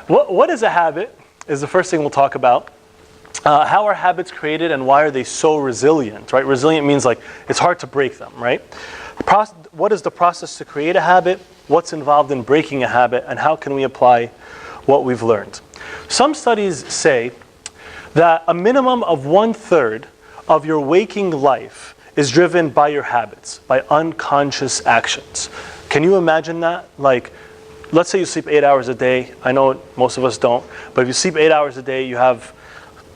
What is a habit is the first thing we'll talk about. How are habits created and why are they so resilient, right? Resilient means like it's hard to break them, right? What is the process to create a habit? What's involved in breaking a habit? And how can we apply what we've learned? Some studies say that a minimum of 1/3 of your waking life is driven by your habits, by unconscious actions. Can you imagine that? Like, let's say you sleep 8 hours a day. I know most of us don't, but if you sleep 8 hours a day, you have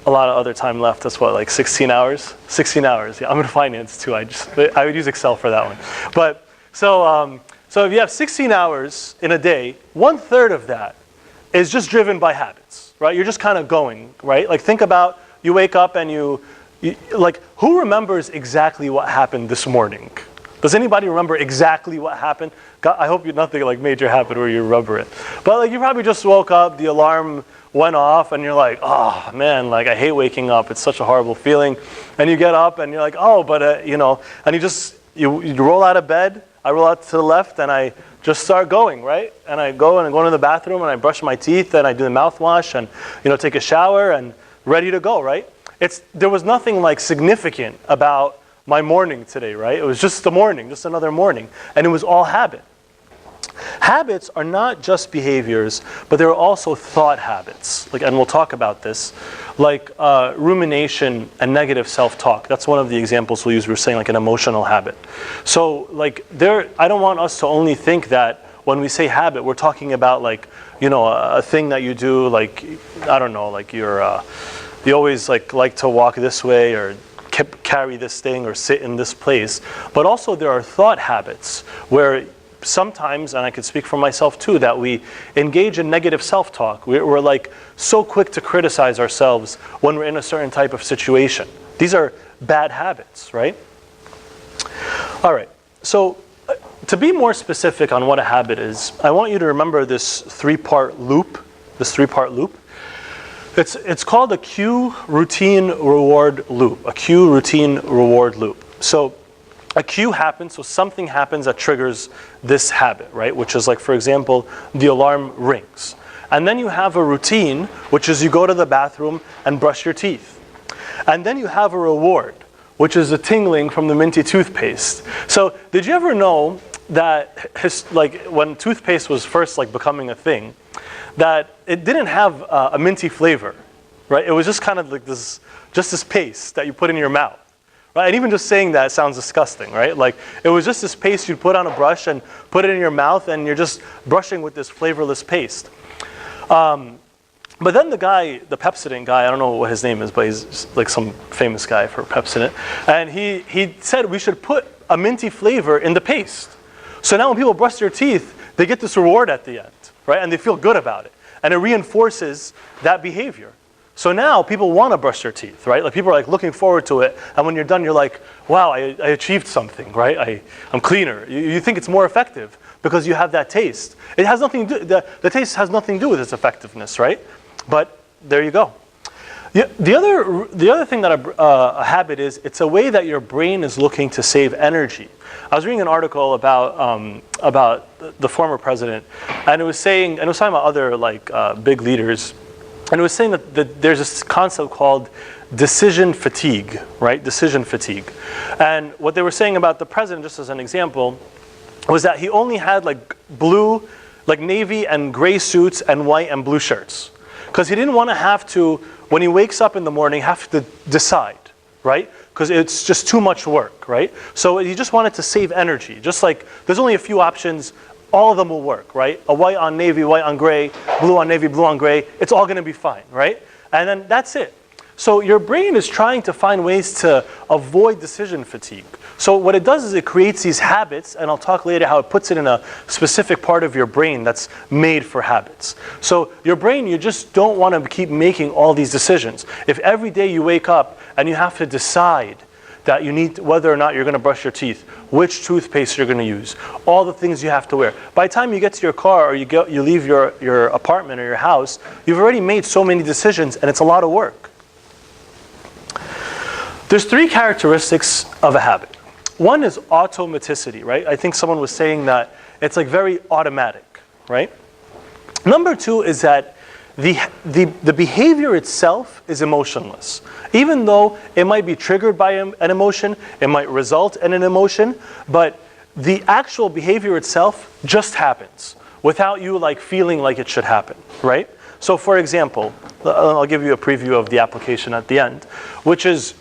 a lot of other time left. That's what, like 16 hours? 16 hours, yeah. I'm in finance too. I would use Excel for that one. But, so if you have 16 hours in a day, 1/3 of that is just driven by habits, right? You're just kind of going, right? Like think about, you wake up and you like, who remembers exactly what happened this morning? Does anybody remember exactly what happened? God, I hope nothing like major happened where you remember it. But like you probably just woke up, the alarm went off, and you're like, oh man, like I hate waking up. It's such a horrible feeling. And you get up and you're like, oh, but and you roll out of bed. I roll out to the left and I just start going, right? And I go into the bathroom and I brush my teeth and I do the mouthwash and take a shower and ready to go, right? There was nothing like significant about my morning today, right? It was just the morning, just another morning. And it was all habit. Habits are not just behaviors, but they're also thought habits. And we'll talk about this, like rumination and negative self-talk. That's one of the examples we'll use. We're saying like an emotional habit. So I don't want us to only think that when we say habit, we're talking about a thing that you do, like, I don't know, like you always like to walk this way or carry this thing or sit in this place. But also there are thought habits where sometimes, and I can speak for myself too, that we engage in negative self-talk. We're like so quick to criticize ourselves when we're in a certain type of situation. These are bad habits, right? All right, so to be more specific on what a habit is, I want you to remember this three-part loop. It's called a cue, routine, reward loop. A cue, routine, reward loop. So a cue happens, so something happens that triggers this habit, right? Which is like, for example, the alarm rings. And then you have a routine, which is you go to the bathroom and brush your teeth. And then you have a reward, which is a tingling from the minty toothpaste. So did you ever know that when toothpaste was first becoming a thing, that it didn't have a minty flavor, right? It was just kind of like this paste that you put in your mouth. Right? And even just saying that sounds disgusting, right? Like it was just this paste you'd put on a brush and put it in your mouth and you're just brushing with this flavorless paste. But then the Pepsodent guy, I don't know what his name is, but he's like some famous guy for Pepsodent. And he said we should put a minty flavor in the paste. So now when people brush their teeth, they get this reward at the end, right? And they feel good about it. And it reinforces that behavior. So now people want to brush their teeth, right? Like people are looking forward to it. And when you're done, you're like, wow, I achieved something, right? I'm cleaner. You think it's more effective because you have that taste. It has nothing to do, the taste has nothing to do with its effectiveness, right? But there you go. The other thing that a habit is, it's a way that your brain is looking to save energy. I was reading an article about the former president, and it was talking about other big leaders. And it was saying that there's this concept called decision fatigue, right? Decision fatigue. And what they were saying about the president, just as an example, was that he only had blue, navy and gray suits and white and blue shirts. Because he didn't want to have to, when he wakes up in the morning, have to decide, right? Because it's just too much work, right? So he just wanted to save energy. Just like there's only a few options. All of them will work, right? A white on navy, white on gray, blue on navy, blue on gray. It's all going to be fine, right? And then that's it. So your brain is trying to find ways to avoid decision fatigue. So what it does is it creates these habits, and I'll talk later how it puts it in a specific part of your brain that's made for habits. So your brain, you just don't want to keep making all these decisions. If every day you wake up and you have to decide that you need whether or not you're going to brush your teeth, which toothpaste you're going to use, all the things you have to wear. By the time you get to your car or you leave your apartment or your house, you've already made so many decisions and it's a lot of work. There's three characteristics of a habit. One is automaticity, right? I think someone was saying that it's very automatic, right? Number two is that the behavior itself is emotionless. Even though it might be triggered by an emotion, it might result in an emotion, but the actual behavior itself just happens without you like feeling like it should happen, right? So for example, I'll give you a preview of the application at the end, which is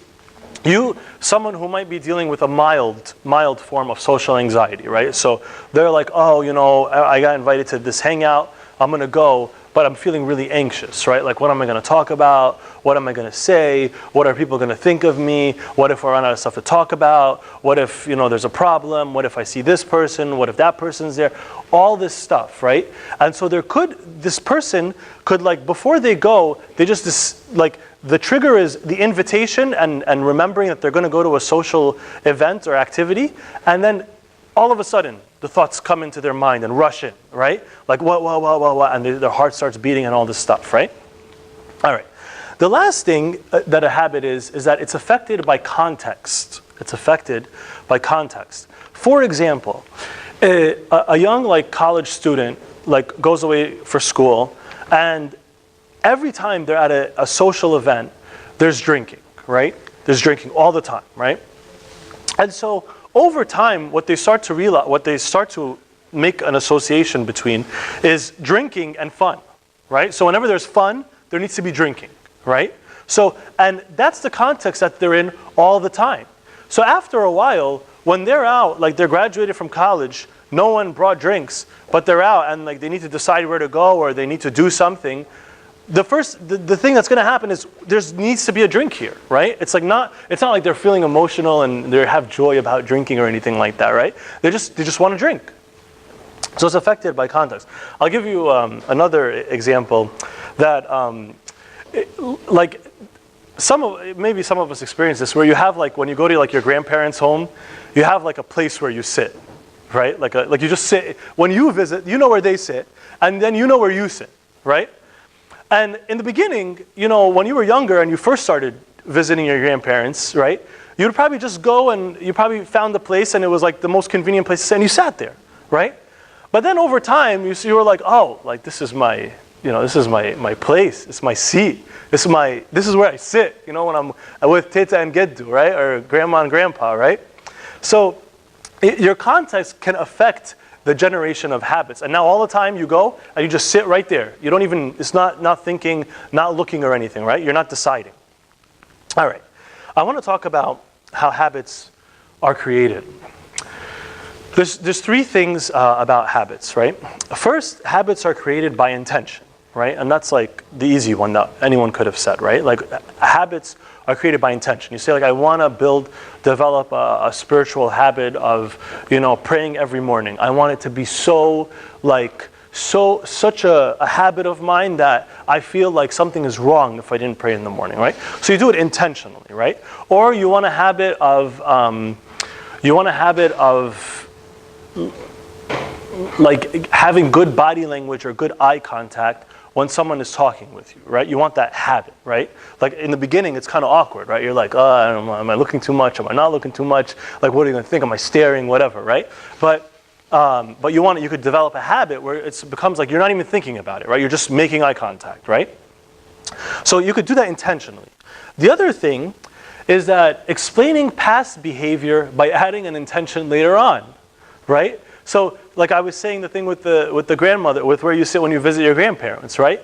someone who might be dealing with a mild form of social anxiety, right? So they're like, oh, I got invited to this hangout, I'm gonna go, but I'm feeling really anxious, right? Like, what am I gonna talk about? What am I gonna say? What are people gonna think of me? What if I run out of stuff to talk about? What if, there's a problem? What if I see this person? What if that person's there? All this stuff, right? And so this person could, like, before they go, the trigger is the invitation and remembering that they're gonna go to a social event or activity, and then all of a sudden, the thoughts come into their mind and rush in, right? Like, what, and their heart starts beating and all this stuff, right? All right. The last thing that a habit is that it's affected by context. It's affected by context. For example, a young, like, college student, like, goes away for school, and every time they're at a social event, there's drinking, right? There's drinking all the time, right? And so over time, what they start to make an association between is drinking and fun, right? So whenever there's fun, there needs to be drinking, right? So, and that's the context that they're in all the time. So after a while, when they're out, like they're graduated from college, no one brought drinks, but they're out and like they need to decide where to go or they need to do something. The thing that's going to happen is there needs to be a drink here, right? It's not like they're feeling emotional and they have joy about drinking or anything like that, right? They just want to drink. So it's affected by context. I'll give you another example that maybe some of us experience this, where you have, like, when you go to, like, your grandparents' home, you have, like, a place where you sit, right? Like you just sit. When you visit, you know where they sit, and then you know where you sit, right? And in the beginning, when you were younger and you first started visiting your grandparents, right, you would probably just go and you probably found the place and it was like the most convenient place to sit and you sat there, right? But then over time, you were like, oh, like this is my place, it's my seat, this is where I sit, when I'm with Teta and Geddu, right, or Grandma and Grandpa, right? So your context can affect the generation of habits. And now all the time you go and you just sit right there. You don't even, it's not thinking, not looking or anything, right? You're not deciding. All right. I want to talk about how habits are created. There's three things about habits, right? First, habits are created by intention, right? And that's like the easy one that anyone could have said, right? Like habits are created by intention. You say, like, I want to develop a spiritual habit of, praying every morning. I want it to be such a habit of mine that I feel like something is wrong if I didn't pray in the morning, right? So you do it intentionally, right? Or you want a habit of, like having good body language or good eye contact when someone is talking with you, right? You want that habit, right? Like in the beginning, it's kind of awkward, right? You're like, oh, I don't know, am I looking too much? Am I not looking too much? Like, what are you going to think? Am I staring? Whatever, right? But you could develop a habit where it becomes like you're not even thinking about it, right? You're just making eye contact, right? So you could do that intentionally. The other thing is that explaining past behavior by adding an intention later on, right? So, like I was saying, the thing with the grandmother, with where you sit when you visit your grandparents, right?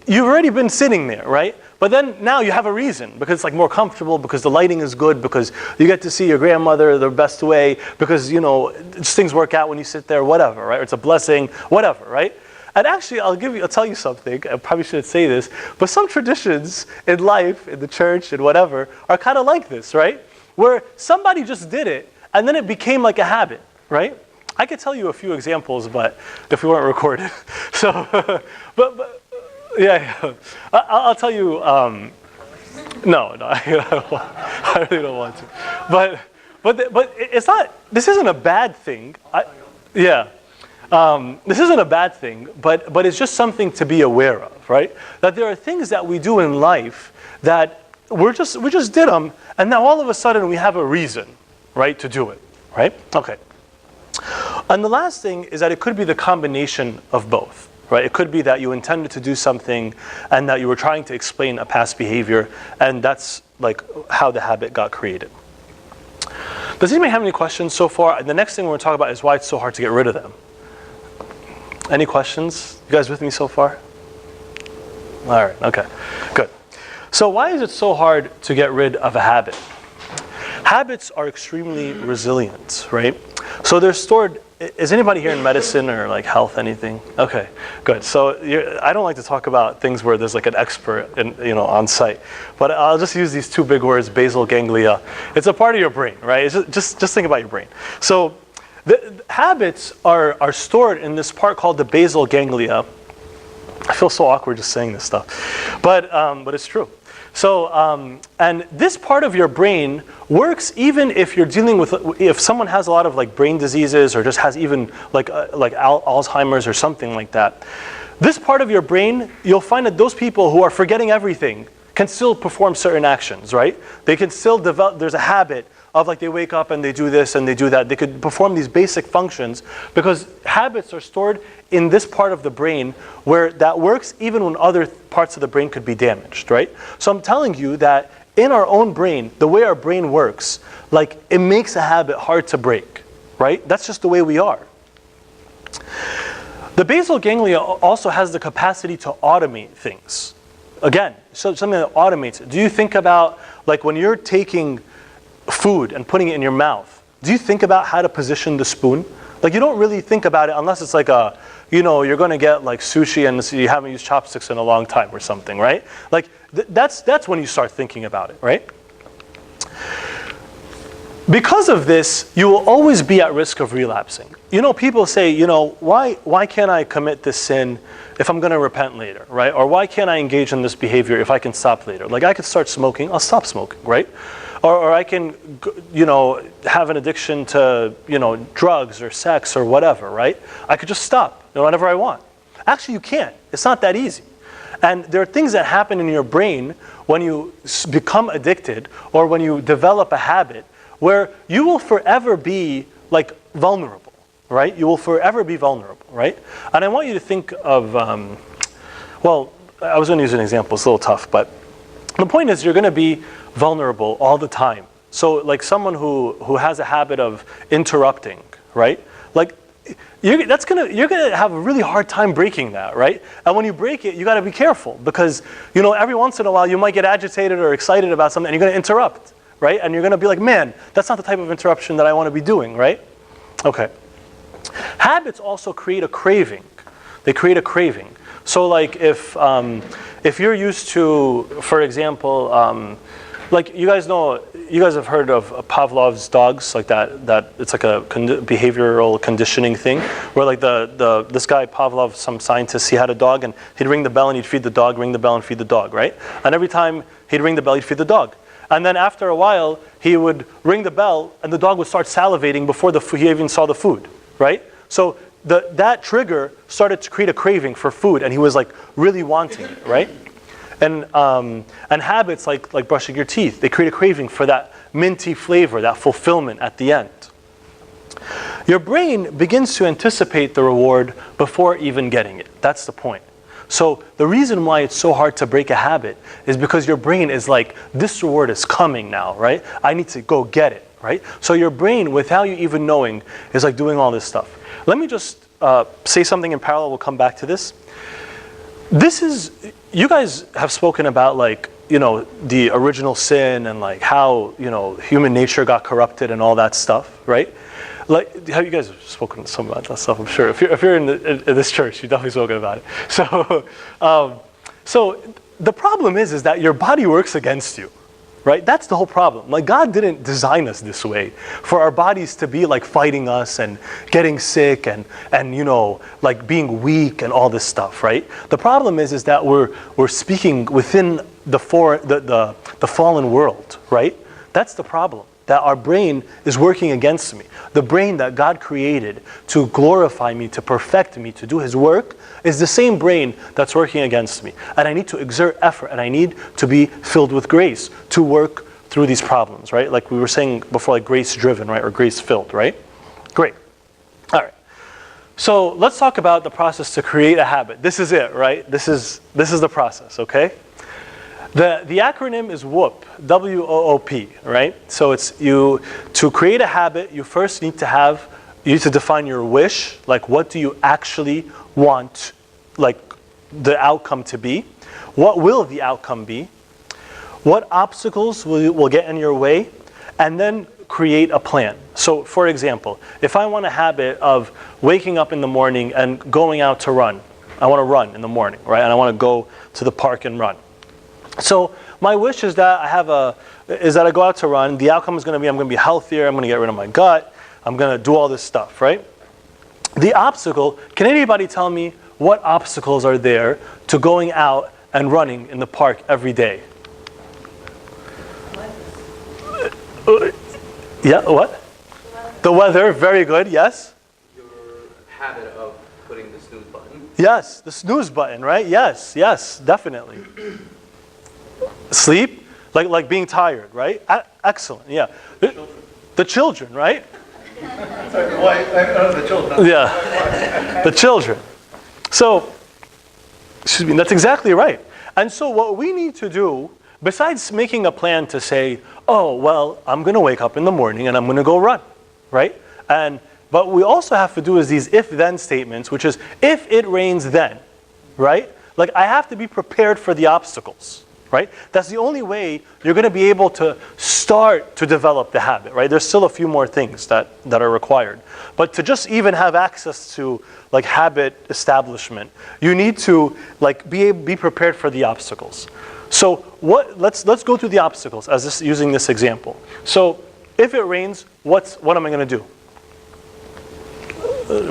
You've already been sitting there, right? But then now you have a reason, because it's like more comfortable, because the lighting is good, because you get to see your grandmother the best way, because things work out when you sit there, whatever, right? Or it's a blessing, whatever, right? And actually, I'll tell you something. I probably shouldn't say this, but some traditions in life, in the church, and whatever, are kind of like this, right? Where somebody just did it, and then it became like a habit, right? I could tell you a few examples, but if we weren't recorded, so, but yeah, I'll tell you. No, I really don't want to. But it's not. This isn't a bad thing. This isn't a bad thing, but it's just something to be aware of, right? That there are things that we do in life that we just did them, and now all of a sudden we have a reason, right, to do it, right? Okay. And the last thing is that it could be the combination of both, right? It could be that you intended to do something and that you were trying to explain a past behavior, and that's like how the habit got created. Does anybody have any questions so far? The next thing we're going to talk about is why it's so hard to get rid of them. Any questions? You guys with me so far? All right, okay, good. So why is it so hard to get rid of a habit? Habits are extremely resilient, right? So they're stored. Is anybody here in medicine or like health, anything? Okay, good. So I don't like to talk about things where there's like an expert on site, but I'll just use these two big words, basal ganglia. It's a part of your brain, right? It's just think about your brain. So the habits are stored in this part called the basal ganglia. I feel so awkward just saying this stuff, but it's true. So, and this part of your brain works even if you're dealing with, if someone has a lot of like brain diseases or just has even like Alzheimer's or something like that. This part of your brain, you'll find that those people who are forgetting everything can still perform certain actions, right? They can still develop, there's a habit of like they wake up and they do this and they do that. They could perform these basic functions because habits are stored in this part of the brain where that works even when other parts of the brain could be damaged, right? So I'm telling you that in our own brain, the way our brain works, like it makes a habit hard to break, right? That's just the way we are. The basal ganglia also has the capacity to automate things. Again, so something that automates it. Do you think about like when you're taking food and putting it in your mouth, do you think about how to position the spoon? Like you don't really think about it unless it's like a, you're going to get like sushi and you haven't used chopsticks in a long time or something, right? Like that's when you start thinking about it, right? Because of this, you will always be at risk of relapsing. People say, why can't I commit this sin if I'm going to repent later, right? Or why can't I engage in this behavior if I can stop later? Like I could start smoking, I'll stop smoking, right? Or I can, have an addiction to, drugs or sex or whatever, right? I could just stop whenever I want. Actually, you can't. It's not that easy. And there are things that happen in your brain when you become addicted or when you develop a habit where you will forever be like vulnerable, right? You will forever be vulnerable, right? And I want you to think of, I was going to use an example. It's a little tough, but the point is you're going to be vulnerable all the time. So like someone who has a habit of interrupting, right? Like you're gonna have a really hard time breaking that, right? And when you break it, you got to be careful because every once in a while you might get agitated or excited about something and you're going to interrupt, right? And you're going to be like, man, that's not the type of interruption that I want to be doing, right? Okay. Habits also create a craving. They create a craving. So like if you're used to, for example, like you guys have heard of Pavlov's dogs, like that it's like a behavioral conditioning thing, where like this guy Pavlov, some scientist, he had a dog and he'd ring the bell and he'd feed the dog, ring the bell and feed the dog, right? And every time he'd ring the bell, he'd feed the dog. And then after a while, he would ring the bell and the dog would start salivating before he even saw the food, right? So that trigger started to create a craving for food and he was like really wanting it, right? And habits like brushing your teeth, they create a craving for that minty flavor, that fulfillment at the end. Your brain begins to anticipate the reward before even getting it. That's the point. So the reason why it's so hard to break a habit is because your brain is like, this reward is coming now, right? I need to go get it, right? So your brain, without you even knowing, is like doing all this stuff. Let me just say something in parallel. We'll come back to this. You guys have spoken about like, the original sin and like how, human nature got corrupted and all that stuff, right? Like, how you guys have spoken some about that stuff, I'm sure. If you're in this church, you've definitely spoken about it. So the problem is that your body works against you, right? That's the whole problem. Like God didn't design us this way for our bodies to be like fighting us and getting sick and like being weak and all this stuff, right? The problem is that we're speaking within the fallen world, right? That's the problem. That our brain is working against me. The brain that God created to glorify me, to perfect me, to do His work, is the same brain that's working against me. And I need to exert effort, and I need to be filled with grace to work through these problems, right? Like we were saying before, like grace-driven, right? Or grace-filled, right? Great. All right. So let's talk about the process to create a habit. This is it, right? This is the process, okay? The acronym is WOOP, W-O-O-P, right? So it's to create a habit, you first need to define your wish, like what do you actually want, like the outcome to be? What will the outcome be? What obstacles will get in your way? And then create a plan. So for example, if I want a habit of waking up in the morning and going out to run, I want to run in the morning, right? And I want to go to the park and run. So my wish is that I go out to run. The outcome is going to be I'm going to be healthier. I'm going to get rid of my gut. I'm going to do all this stuff, right? The obstacle, can anybody tell me what obstacles are there to going out and running in the park every day? Yeah, what? The weather, very good, yes? Your habit of putting the snooze button. Yes, the snooze button, right? Yes, definitely. Sleep, like being tired, right? Excellent, yeah. The children, right? The children. Yeah, the children. So, excuse me, that's exactly right. And so what we need to do, besides making a plan to say, oh, well, I'm going to wake up in the morning and I'm going to go run, right? But we also have to do is these if-then statements, which is, if it rains then, right? Like, I have to be prepared for the obstacles, right? That's the only way you're going to be able to start to develop the habit, right? There's still a few more things that are required. But to just even have access to, like, habit establishment, you need to, like, be prepared for the obstacles. So let's go through the obstacles using this example. So if it rains, what am I going to do?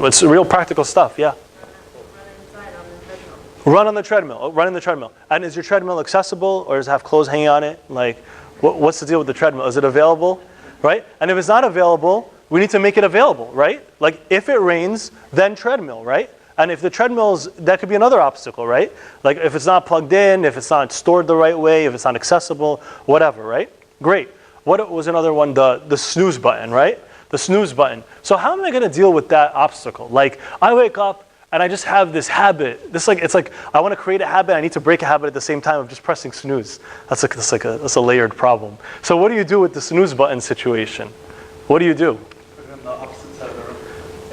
It's real practical stuff, yeah. Run on the treadmill. Oh, run in the treadmill. And is your treadmill accessible, or does it have clothes hanging on it? Like, what's the deal with the treadmill? Is it available, right? And if it's not available, we need to make it available, right? Like, if it rains, then treadmill, right? And if the treadmills, that could be another obstacle, right? Like if it's not plugged in, if it's not stored the right way, if it's not accessible, whatever, right? Great. What was another one? The snooze button, right? The snooze button. So how am I going to deal with that obstacle? Like I wake up and I just have this habit. It's like I want to create a habit. I need to break a habit at the same time of just pressing snooze. That's a layered problem. So what do you do with the snooze button situation? What do you do? Put it on the opposite side of the room.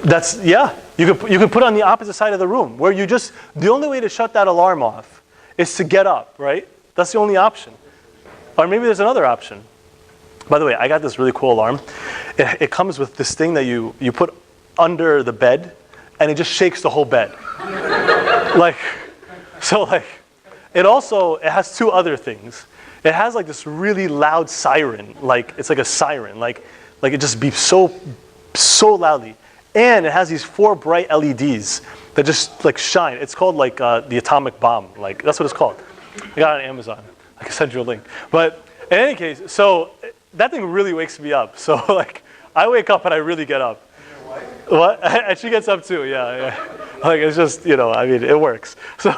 That's, yeah. You could put it on the opposite side of the room where the only way to shut that alarm off is to get up, right? That's the only option. Or maybe there's another option. By the way, I got this really cool alarm. It comes with this thing that you put under the bed and it just shakes the whole bed. It has two other things. It has like this really loud siren, like it's like a siren, like it just beeps so loudly. And it has these 4 bright LEDs that just like shine. It's called like the atomic bomb. Like that's what it's called. I got it on Amazon. I can send you a link. But in any case, so that thing really wakes me up. So like I wake up and I really get up. What? And she gets up too. Yeah. Like it's just it works. So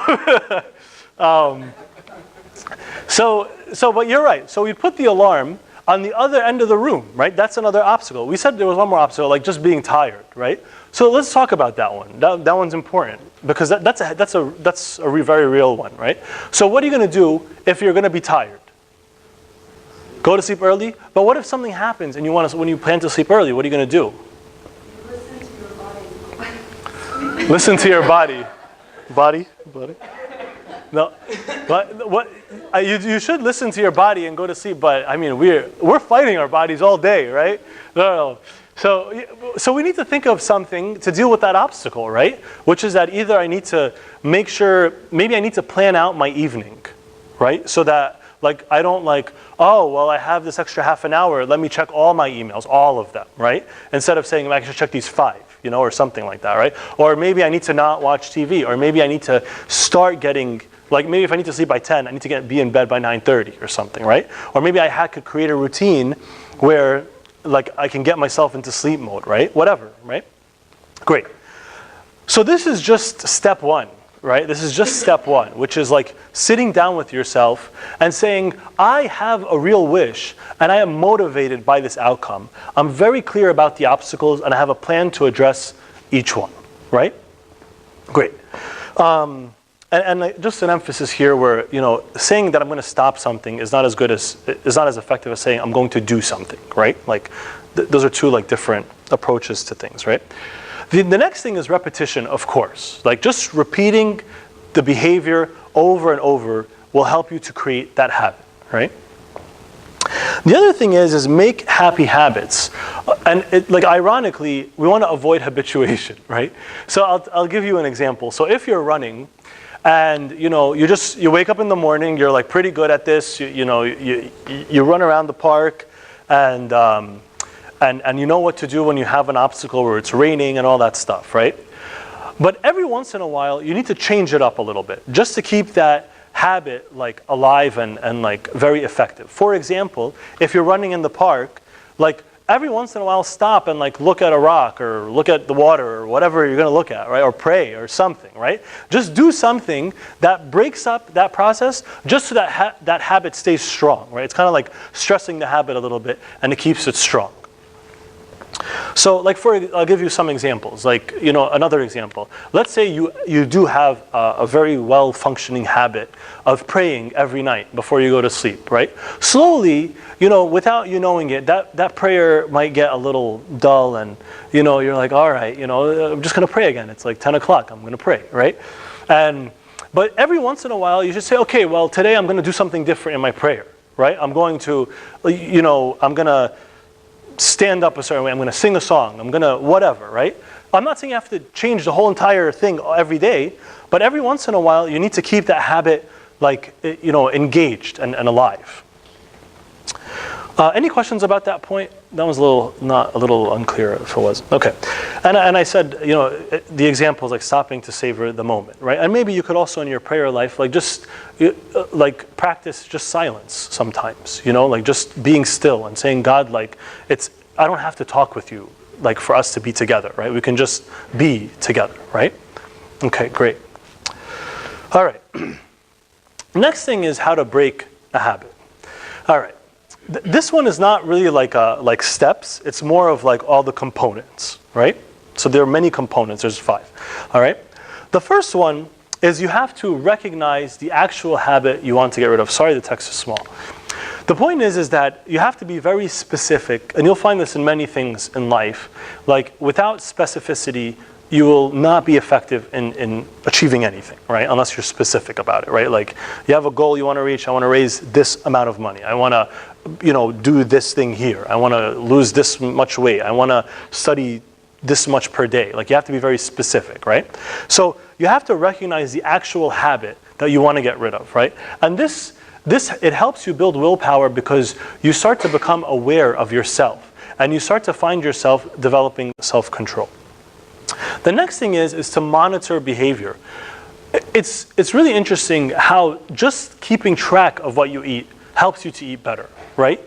but you're right. So we put the alarm on the other end of the room, right? That's another obstacle. We said there was one more obstacle, like just being tired, right? So let's talk about that one. That one's important because that's a very real one, right? So what are you going to do if you're going to be tired? Go to sleep early? But what if something happens and when you plan to sleep early, what are you going to do? Listen to your body. Body? No, but you should listen to your body and go to sleep. But I mean, we're fighting our bodies all day, right? No. So we need to think of something to deal with that obstacle, right? Which is that either I need to make sure, maybe I need to plan out my evening, right? So that like I don't I have this extra half an hour. Let me check all my emails, all of them, right? Instead of saying I should check these 5. Or something like that, right? Or maybe I need to not watch TV, or maybe I need to start getting, like maybe if I need to sleep by 10, I need to be in bed by 9:30 or something, right? Or maybe I could create a routine where like I can get myself into sleep mode, right? Whatever, right? Great. So this is just step 1, right? This is just step 1, which is like sitting down with yourself and saying, I have a real wish and I am motivated by this outcome. I'm very clear about the obstacles and I have a plan to address each one, right? Great. Just an emphasis here where, saying that I'm going to stop something is not as effective as saying I'm going to do something, right? Like, those are two like different approaches to things, right? The next thing is repetition, of course. Like, just repeating the behavior over and over will help you to create that habit, right? The other thing is make happy habits. And ironically, we want to avoid habituation, right? So I'll give you an example. So if you're running and, you wake up in the morning, you're like pretty good at this, you run around the park and you know what to do when you have an obstacle or it's raining and all that stuff, right? But every once in a while, you need to change it up a little bit just to keep that habit like alive and like very effective. For example, if you're running in the park, like every once in a while stop and like look at a rock or look at the water or whatever you're going to look at, right? Or pray or something, right? Just do something that breaks up that process just so that that habit stays strong, right? It's kind of like stressing the habit a little bit and it keeps it strong. So I'll give you some examples, another example. Let's say you do have a very well-functioning habit of praying every night before you go to sleep, right? Slowly, without you knowing it, that prayer might get a little dull and, you're like, all right, I'm just going to pray again. It's like 10 o'clock, I'm going to pray, right? But every once in a while, you just say, okay, well, today I'm going to do something different in my prayer, right? I'm going to, I'm going to stand up a certain way, I'm going to sing a song, I'm going to whatever, right? I'm not saying you have to change the whole entire thing every day, but every once in a while you need to keep that habit engaged and alive. Any questions about that point? That was a little unclear if it was. Okay. And I said, the example is like stopping to savor the moment, right? And maybe you could also in your prayer life, practice just silence sometimes, just being still and saying, God, I don't have to talk with you, for us to be together, right? We can just be together, right? Okay, great. All right. Next thing is how to break a habit. All right. This one is not really like steps. It's more of like all the components, right? So there are many components. There's 5. All right. The first one is you have to recognize the actual habit you want to get rid of. Sorry, the text is small. The point is that you have to be very specific, and you'll find this in many things in life. Like without specificity, you will not be effective in achieving anything, right? Unless you're specific about it, right? Like you have a goal you want to reach. I want to raise this amount of money. I want to, do this thing here. I want to lose this much weight. I want to study this much per day. Like you have to be very specific, right? So you have to recognize the actual habit that you want to get rid of, right? And this it helps you build willpower because you start to become aware of yourself and you start to find yourself developing self-control. The next thing is to monitor behavior. It's really interesting how just keeping track of what you eat helps you to eat better, right?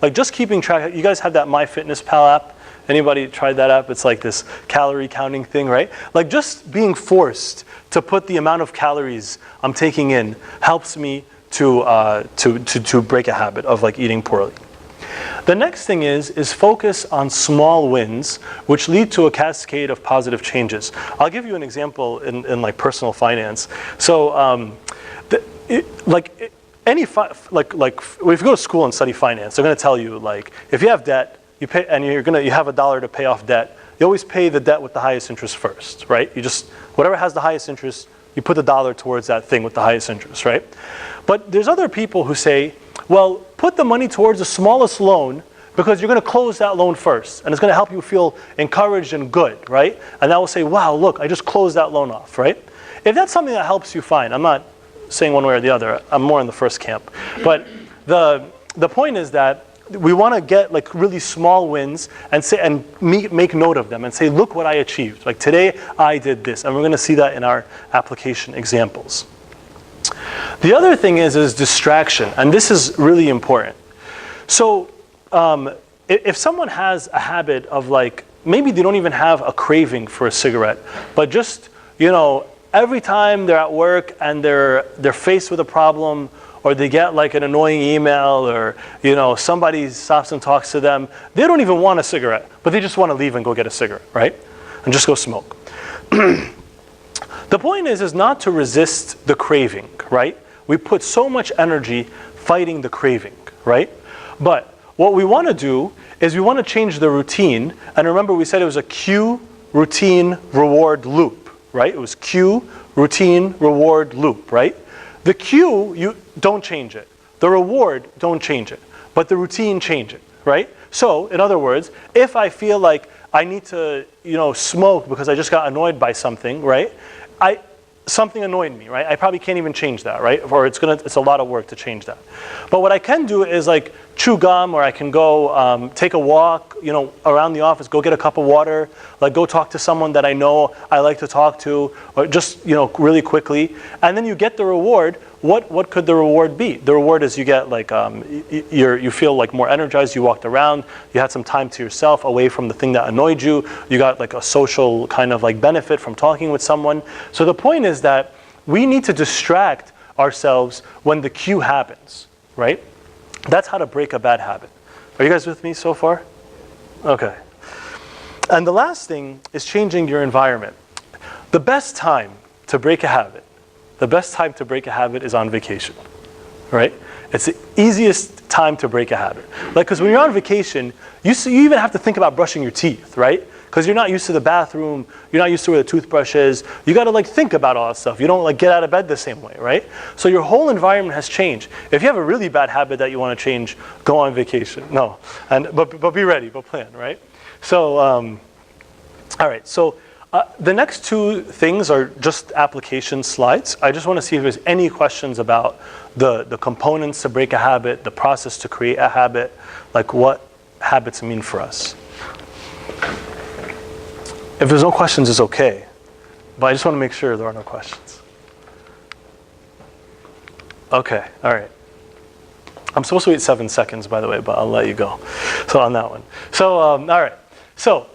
Like just keeping track. You guys have that MyFitnessPal app? Anybody tried that app? It's like this calorie counting thing, right? Like just being forced to put the amount of calories I'm taking in helps me to break a habit of like eating poorly. The next thing is focus on small wins, which lead to a cascade of positive changes. I'll give you an example in like personal finance. So, if you go to school and study finance, they're going to tell you like if you have debt, you pay, and you have $1 to pay off debt. You always pay the debt with the highest interest first, right? You just whatever has the highest interest, you put the $1 towards that thing with the highest interest, right? But there's other people who say, well, put the money towards the smallest loan because you're going to close that loan first. And it's going to help you feel encouraged and good, right? And that will say, wow, look, I just closed that loan off, right? If that's something that helps you, fine. I'm not saying one way or the other. I'm more in the first camp. But the point is that we want to get like really small wins and make note of them and say, look what I achieved. Like today I did this. And we're going to see that in our application examples. The other thing is distraction, and this is really important. So if someone has a habit of like, maybe they don't even have a craving for a cigarette, but just, every time they're at work and they're faced with a problem, or they get like an annoying email, or somebody stops and talks to them, they don't even want a cigarette, but they just want to leave and go get a cigarette, right? And just go smoke. the point is not to resist the craving, right? We put so much energy fighting the craving, right? But what we want to do is we want to change the routine. And remember, we said it was a cue, routine, reward loop, right? It was cue, routine, reward loop, right? The cue, you don't change it. The reward, don't change it. But the routine, change it, right? So, in other words, if I feel like I need to, smoke because I just got annoyed by something, right? Something annoyed me, right? I probably can't even change that, right? Or it's a lot of work to change that. But what I can do is like chew gum, or I can go take a walk, around the office, go get a cup of water, like go talk to someone that I know I like to talk to, or just, really quickly. And then you get the reward. What could the reward be? The reward is you get like, you feel like more energized, you walked around, you had some time to yourself away from the thing that annoyed you, you got like a social kind of like benefit from talking with someone. So the point is that we need to distract ourselves when the cue happens, right? That's how to break a bad habit. Are you guys with me so far? Okay. And the last thing is changing your environment. The best time to break a habit is on vacation, right? It's the easiest time to break a habit. Like, because when you're on vacation, you even have to think about brushing your teeth, right? Because you're not used to the bathroom, you're not used to where the toothbrush is. You got to like think about all that stuff. You don't like get out of bed the same way, right? So your whole environment has changed. If you have a really bad habit that you want to change, go on vacation. No, but be ready, but plan, right? So, all right. So. The next two things are just application slides. I just want to see if there's any questions about the components to break a habit, the process to create a habit, like what habits mean for us. If there's no questions, it's okay. But I just want to make sure there are no questions. Okay, all right. I'm supposed to wait 7 seconds, by the way, but I'll let you go. So on that one. So, all right. So,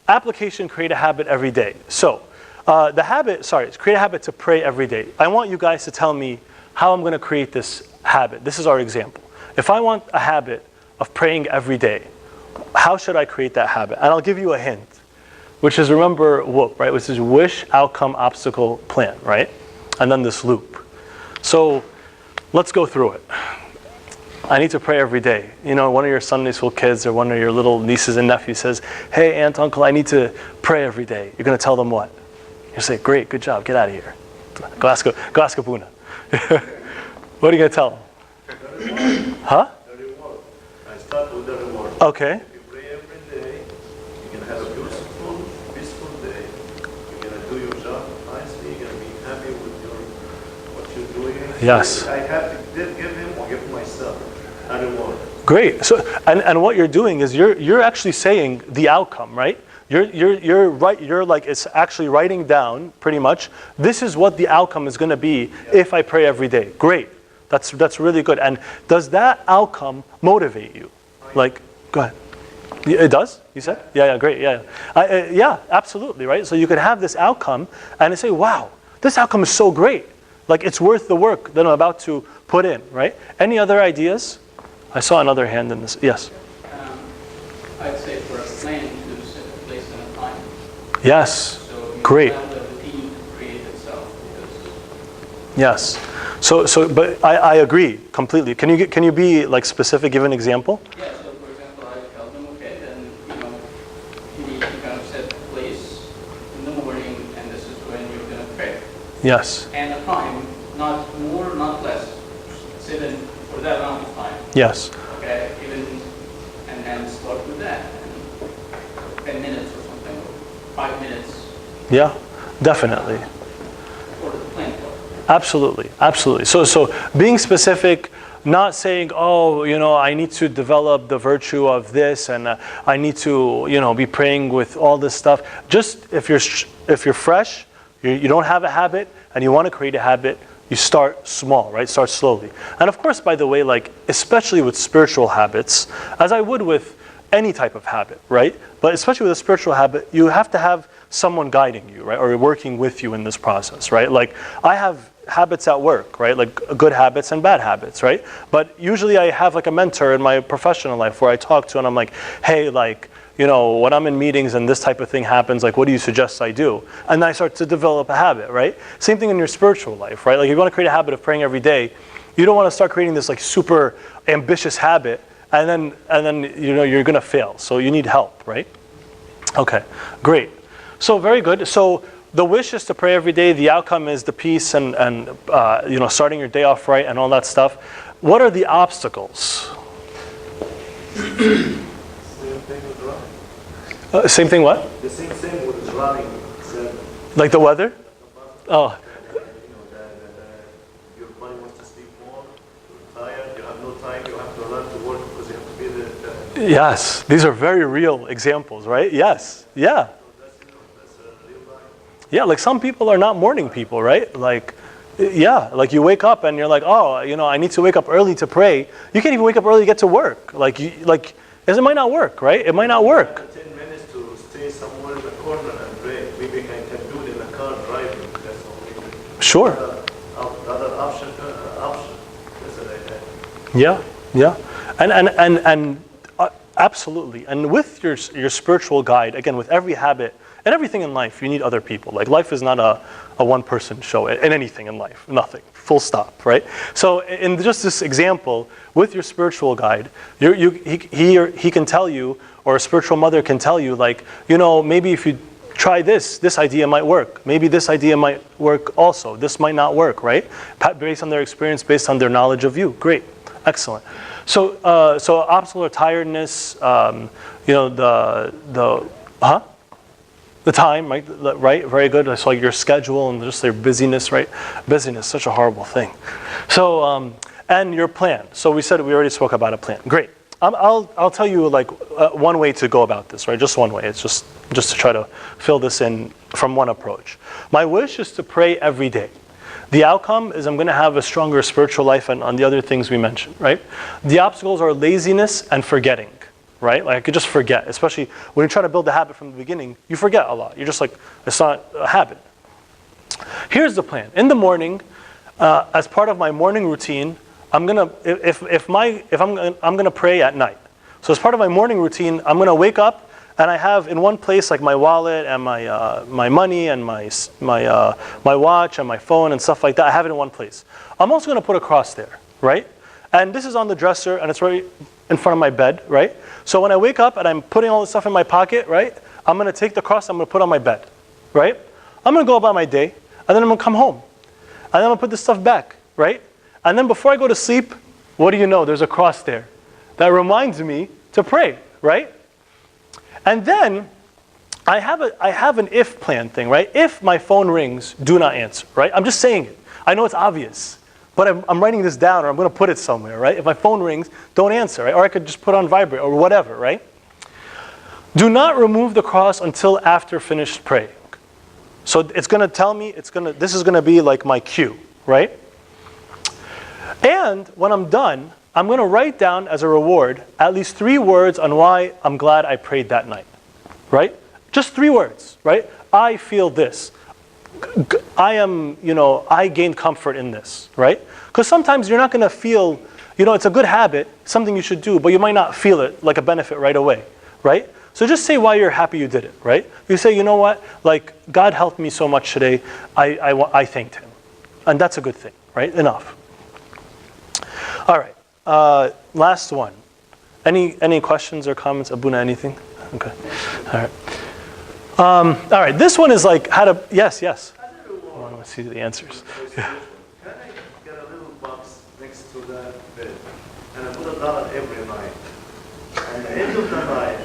application, create a habit every day. So, create a habit to pray every day. I want you guys to tell me how I'm going to create this habit. This is our example. If I want a habit of praying every day, how should I create that habit? And I'll give you a hint, which is, remember WOOP, right? Which is wish, outcome, obstacle, plan, right? And then this loop. So, let's go through it. I need to pray every day. One of your Sunday school kids or one of your little nieces and nephews says, hey, aunt, uncle, I need to pray every day. You're going to tell them what? You say, great, good job, get out of here. Go ask Abuna. What are you going to tell them? Huh? The reward. I start with the reward. Okay. If you pray every day, you can have a beautiful, peaceful day. You're going to do your job nicely. You're going to be happy with what you're doing. Yes. I have to give him or give myself a reward. Great. So, and what you're doing is you're actually saying the outcome, right? You're right. You're like, it's actually writing down pretty much. This is what the outcome is going to be if I pray every day. Great. That's really good. And does that outcome motivate you? Like, go ahead. It does? You said? Yeah. Great. Yeah. Yeah. Absolutely. Right. So you could have this outcome and say, wow, this outcome is so great. Like, it's worth the work that I'm about to put in. Right. Any other ideas? I saw another hand in this. Yes. I'd say for a plan to set a place and a time. Yes. So you Great. have the routine to create itself. Yes. So, but I agree completely. Can you be like specific? Give an example. Yeah. So for example, I tell them, okay, then you need to kind of set a place in the morning, and this is when you're going to pray. Yes. And a time, not more, not less. Sit in for that amount of time. Yes. Okay. And then start with that. And 10 minutes or something, 5 minutes. Yeah. Definitely. For the plan. Absolutely. So being specific, not saying, oh, I need to develop the virtue of this, and I need to, be praying with all this stuff. Just if you're fresh, you don't have a habit, and you want to create a habit, you start small, right? Start slowly. And of course, by the way, like especially with spiritual habits, as I would with any type of habit, right? But especially with a spiritual habit, you have to have someone guiding you, right? Or working with you in this process, right? Like I have habits at work, right? Like good habits and bad habits, right? But usually I have like a mentor in my professional life where I talk to and I'm like, hey, like, you know, when I'm in meetings and this type of thing happens, like, what do you suggest I do? And then I start to develop a habit, right? Same thing in your spiritual life, right? Like, if you want to create a habit of praying every day, you don't want to start creating this like super ambitious habit, and then you know you're going to fail. So you need help, right? Okay, great. So very good. So the wish is to pray every day. The outcome is the peace and you know, starting your day off right and all that stuff. What are the obstacles? Same thing with running. Same thing. What? The same thing with running. Like the weather? Oh. Your body wants to sleep more, you're tired, you have no time, you have to run to work because you have to be there. Yes, these are very real examples, right? Yes, yeah. That's real life. Yeah, like some people are not morning people, right? Like, yeah, like you wake up and you're like, oh, you know, I need to wake up early to pray. You can't even wake up early to get to work. Like, it might not work, right? It might not work. 10 minutes to stay somewhere in the corner and pray. Maybe I can do it in the car driving. That's the only thing. Sure. The other option is that Yeah, yeah, and absolutely. And with your spiritual guide, again, with every habit and everything in life, you need other people. Like life is not a one-person show in anything in life. Nothing. Full stop. Right. So in just this example, with your spiritual guide, he can tell you, or a spiritual mother can tell you, like, you know, maybe if you try this idea might work. Maybe this idea might work also. This might not work, right? Based on their experience, based on their knowledge of you. Great. Excellent. So obstacle or tiredness, you know, the time, right? Right? Very good. So like your schedule and just their busyness, right? Busyness, such a horrible thing. So, and your plan. So we already spoke about a plan. Great. I'll tell you like one way to go about this, right? Just one way. It's just to try to fill this in from one approach. My wish is to pray every day. The outcome is I'm going to have a stronger spiritual life and on the other things we mentioned, right? The obstacles are laziness and forgetting, right? Like I could just forget, especially when you're trying to build a habit from the beginning, you forget a lot. You're just like, it's not a habit. Here's the plan. In the morning, as part of my morning routine, I'm gonna I'm gonna pray at night. So as part of my morning routine, I'm gonna wake up and I have in one place like my wallet and my money and my watch and my phone and stuff like that. I have it in one place. I'm also gonna put a cross there, right? And this is on the dresser and it's right in front of my bed, right? So when I wake up and I'm putting all this stuff in my pocket, right? I'm gonna take the cross. I'm gonna put on my bed, right? I'm gonna go about my day and then I'm gonna come home and then I'm gonna put this stuff back, right? And then before I go to sleep, what do you know? There's a cross there that reminds me to pray, right? And then I have an if plan thing, right? If my phone rings, do not answer, right? I'm just saying it. I know it's obvious, but I'm writing this down or I'm going to put it somewhere, right? If my phone rings, don't answer, right? Or I could just put on vibrate or whatever, right? Do not remove the cross until after finished praying. So it's going to tell me, this is going to be like my cue, right? And when I'm done, I'm going to write down as a reward at least 3 words on why I'm glad I prayed that night, right? Just 3 words, right? I feel this. I gained comfort in this, right? Because sometimes you're not going to feel, it's a good habit, something you should do, but you might not feel it like a benefit right away, right? So just say why you're happy you did it, right? You say, you know what? Like, God helped me so much today, I thanked Him. And that's a good thing, right? Enough. All right. Last one. Any questions or comments? Abuna, anything? Okay. All right. All right. This one is like how to. Yes. I want to see the answers. Yeah. Can I get a little box next to that bed and I put $1 every night? And the end of the night,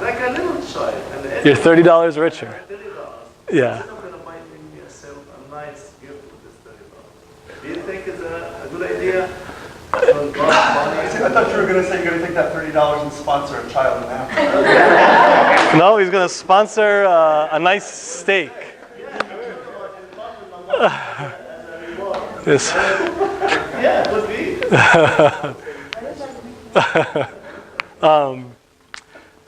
like a little child. And the end You're $30 richer. $30. Yeah. I'm going to buy myself a nice gift with this $30. Do you think it's a good idea? I thought you were going to say you're going to take that $30 and sponsor a child in Africa. No, he's going to sponsor a nice steak. Yes. Yeah, it would be.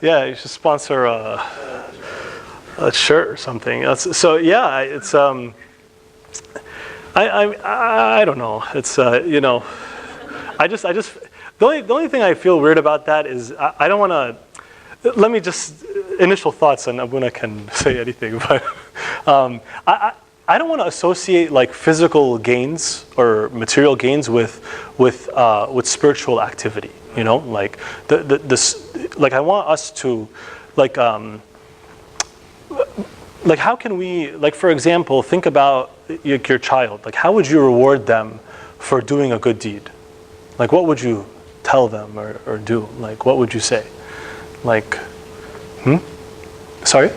Yeah, you should sponsor a shirt or something. So yeah, it's I don't know. It's you know, I just the only thing I feel weird about that is I don't want to. Let me just initial thoughts, and Abuna can say anything, but I don't want to associate like physical gains or material gains with spiritual activity. You know, like like I want us to like how can we, like for example, think about your child. Like how would you reward them for doing a good deed? Like what would you tell them or do? Like what would you say? Like, sorry?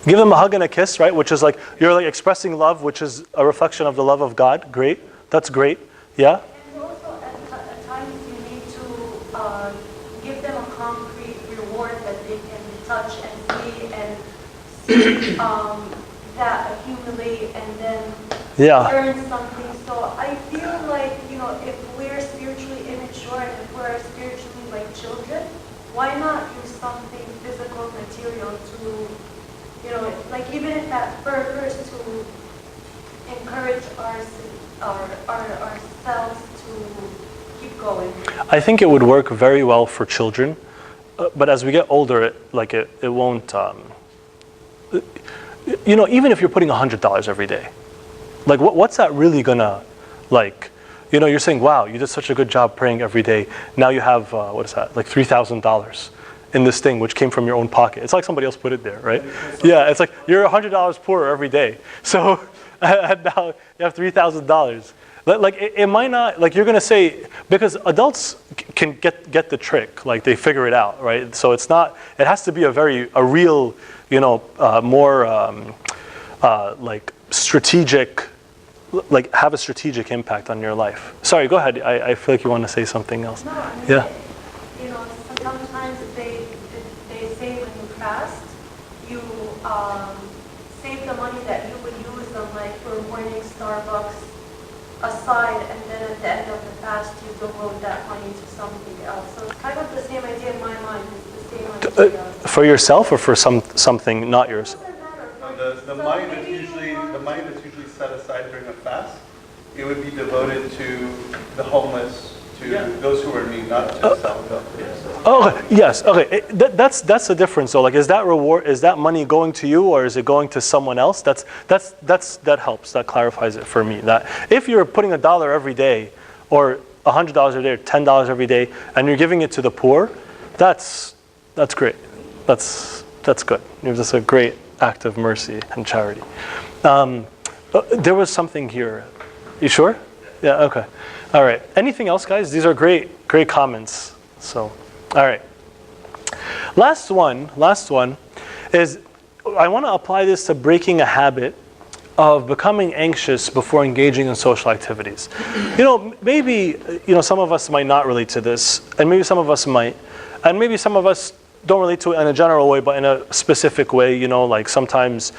Give them a hug and a kiss, right? Which is like, you're like expressing love, which is a reflection of the love of God. Great. That's great. Yeah? And also at times you need to give them a concrete reward that they can touch and see and see that accumulate and then earn something. So I feel like, you know, if we're spiritually immature and if we're spiritually like children, why not use something physical, material to, you know, like even if that first to encourage ourselves to keep going. I think it would work very well for children, but as we get older, it won't. You know, even if you're putting $100 every day, like what's that really gonna, like, you know, you're saying, wow, you did such a good job praying every day. Now you have what is that, like $3,000 in this thing, which came from your own pocket. It's like somebody else put it there, right? Yeah, it's like you're $100 poorer every day. So now you have $3,000. Like it might not, like you're gonna say, because adults can get the trick, like they figure it out, right? So it's not, it has to be a real, you know, more like strategic, like have a strategic impact on your life. Sorry, go ahead. I feel like you want to say something else. No, I mean, Yeah. You know, sometimes they say when you fast, you save the money that you would use on like for morning Starbucks aside, and then at the end of the fast you devote that money to something else. So it's kind of the same idea in my mind. It's the same idea. For yourself or for something not yours? It doesn't matter. The money that's usually set aside during a fast, it would be devoted to the homeless, to those who are in need, not to self-help. Oh yes, okay. That's the difference. So like, is that money going to you or is it going to someone else? That helps. That clarifies it for me. That if you're putting $1 every day, or $100 every day, or $10 every day, and you're giving it to the poor, that's great. That's good. That's a great act of mercy and charity. There was something here. You sure? Yeah. Okay. All right. Anything else, guys? These are great comments. So, all right. Last one is, I want to apply this to breaking a habit of becoming anxious before engaging in social activities. You know, maybe, you know, some of us might not relate to this, and maybe some of us might, and maybe some of us don't relate to it in a general way, but in a specific way. You know, like sometimes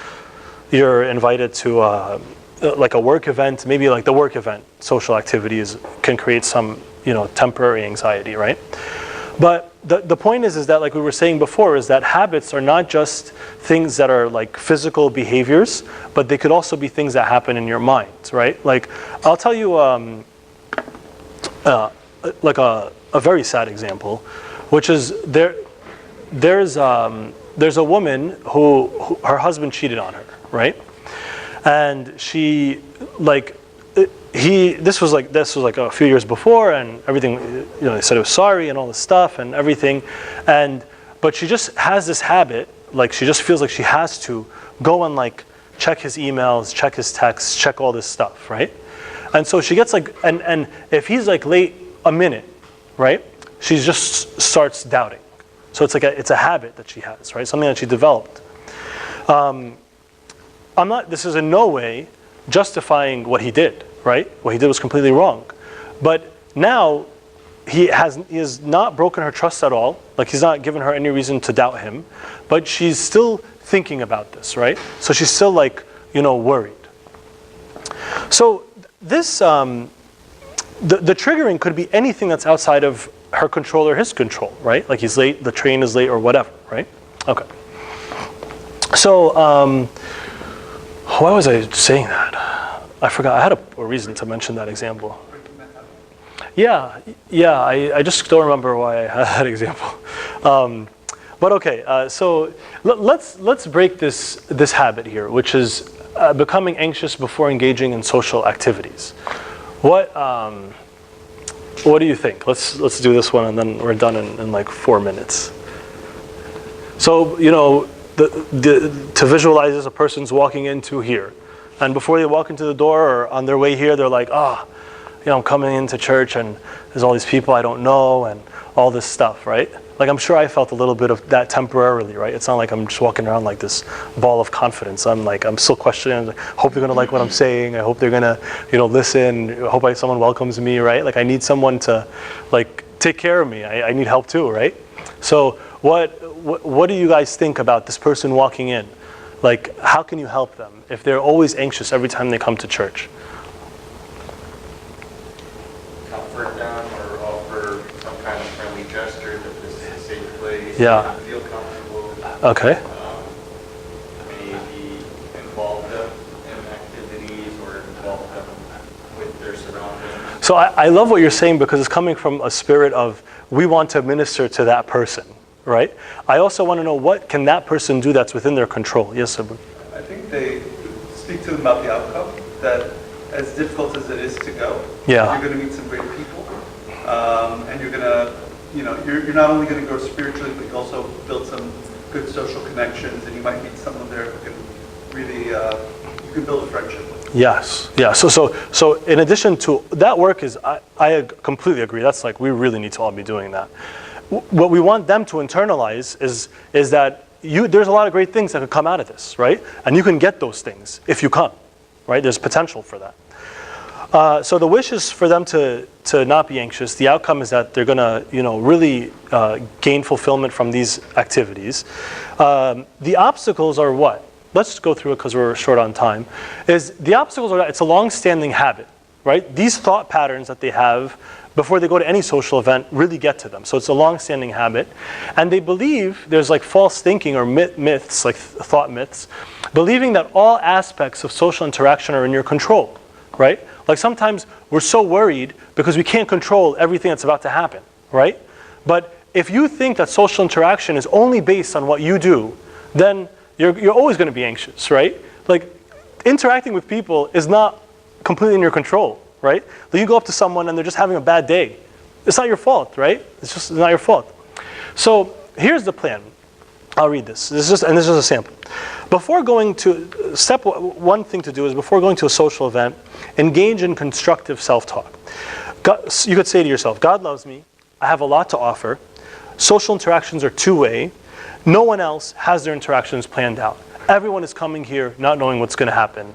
you're invited to like a work event, maybe like the work event, social activities can create some, you know, temporary anxiety, right? But the point is that, like we were saying before, is that habits are not just things that are like physical behaviors, but they could also be things that happen in your mind, right? Like, I'll tell you like a very sad example, which is there's a woman who her husband cheated on her, right? And she, like, this was like a few years before, and everything, you know, they said it was sorry and all this stuff and everything, but she just has this habit, like she just feels like she has to go and like check his emails, check his texts, check all this stuff, right? And so she gets like, and if he's like late a minute, right, she just starts doubting. So it's like it's a habit that she has, right? Something that she developed. This is in no way justifying what he did, right? What he did was completely wrong. But now he has not broken her trust at all. Like, he's not given her any reason to doubt him, but she's still thinking about this, right? So she's still like, you know, worried. So this, the triggering could be anything that's outside of her control or his control, right? Like he's late, the train is late, or whatever, right? Okay. So, why was I saying that? I forgot. I had a reason to mention that example. Yeah, I just don't remember why I had that example. But okay, so let's break this habit here, which is becoming anxious before engaging in social activities. What do you think? Let's do this one, and then we're done in like 4 minutes. So to visualize this, a person's walking into here, and before they walk into the door or on their way here, they're like, I'm coming into church and there's all these people I don't know and all this stuff, right? Like, I'm sure I felt a little bit of that temporarily, right? It's not like I'm just walking around like this ball of confidence. I'm still questioning. I hope they're gonna like what I'm saying. I hope they're gonna, listen. I hope someone welcomes me, right? Like, I need someone to, like, take care of me. I need help too, right? So what do you guys think about this person walking in? Like, how can you help them if they're always anxious every time they come to church? Comfort them or offer some kind of friendly gesture that this is a safe place. Yeah. Feel comfortable. Okay. Maybe involve them in activities or involve them with their surroundings. So I love what you're saying because it's coming from a spirit of we want to minister to that person, right? I also want to know what can that person do that's within their control. Yes, sir. I think they speak to them about the outcome, that as difficult as it is to go, Yeah. you're going to meet some great people, and you're going to, you're not only going to grow spiritually, but you also build some good social connections, and you might meet someone there who can really, you can build a friendship with. Yes. Yeah. So in addition to that work I completely agree. That's like we really need to all be doing that. What we want them to internalize is that there's a lot of great things that could come out of this, right? And you can get those things if you come, right? There's potential for that. So the wish is for them to not be anxious. The outcome is that they're gonna, really gain fulfillment from these activities. The obstacles are what? Let's go through it because we're short on time. The obstacles are that it's a long-standing habit, right? These thought patterns that they have before they go to any social event really get to them. So it's a long-standing habit. And they believe there's like false thinking or myths, like thought myths, believing that all aspects of social interaction are in your control, right? Like sometimes we're so worried because we can't control everything that's about to happen, right? But if you think that social interaction is only based on what you do, then you're always going to be anxious, right? Like interacting with people is not completely in your control, right? Like you go up to someone and they're just having a bad day. It's not your fault, right? It's not your fault. So here's the plan. I'll read this. This is just a sample. Before going to one thing to do is before going to a social event, engage in constructive self-talk. You could say to yourself, God loves me. I have a lot to offer. Social interactions are two-way. No one else has their interactions planned out. Everyone is coming here not knowing what's going to happen,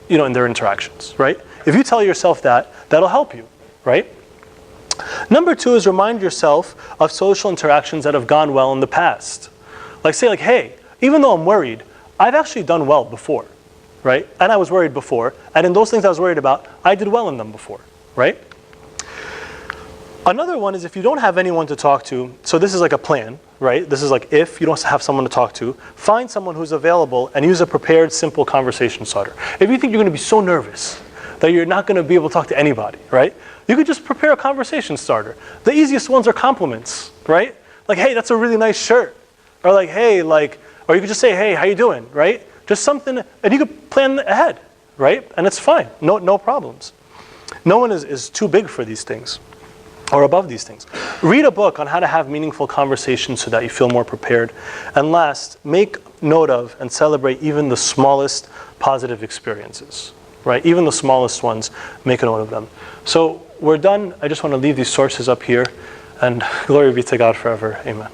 in their interactions, right? If you tell yourself that, that'll help you, right? Number 2 is remind yourself of social interactions that have gone well in the past. Like say hey, even though I'm worried, I've actually done well before, right? And I was worried before, and in those things I was worried about, I did well in them before, right? Another one is if you don't have anyone to talk to, so this is like a plan, right? This is like if you don't have someone to talk to, find someone who's available and use a prepared, simple conversation starter. If you think you're going to be so nervous that you're not going to be able to talk to anybody, right? You could just prepare a conversation starter. The easiest ones are compliments, right? Like, hey, that's a really nice shirt. Or like, hey, or you could just say, hey, how you doing, right? Just something, and you could plan ahead, right? And it's fine, no problems. No one is too big for these things or above these things. Read a book on how to have meaningful conversations so that you feel more prepared. And last, make note of and celebrate even the smallest positive experiences, right? Even the smallest ones, make a note of them. So we're done. I just want to leave these sources up here, and glory be to God forever. Amen.